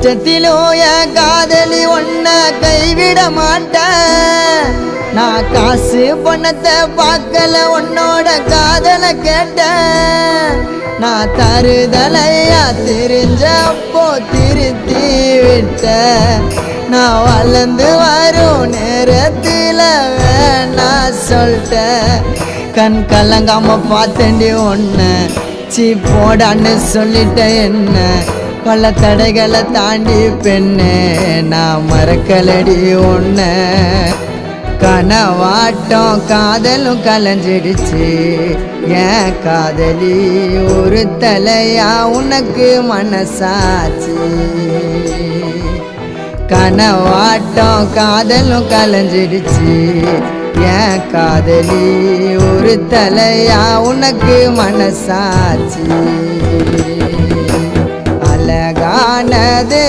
கஷ்டத்திலும் என் காதலி ஒன்ன கைவிட மாட்டேன். நான் காசு பணத்தை பார்க்கல உன்னோட காதல கேட்டேன். நான் தருதலையா தெரிஞ்சப்போ திருத்தி விட்ட. நான் வளர்ந்து வரும் நேரத்தில் வேணா சொல்லிட்டேன். கண் கலங்காம பார்த்தேன்டி ஒன்ன சீ போடான்னு சொல்லிட்ட. என்ன பல தடைகளை தாண்டி பெண்ணே நான் மறக்கலடி ஒன்ன. கனவாட்டம் காதலும் கலைஞ்சிடுச்சு ஏன் காதலி ஒரு தலையா உனக்கு மனசாச்சு. கனவாட்டம் காதலும் கலைஞ்சிடுச்சு ஏன் காதலி ஒரு தலையா உனக்கு மனசாச்சு. அழகானது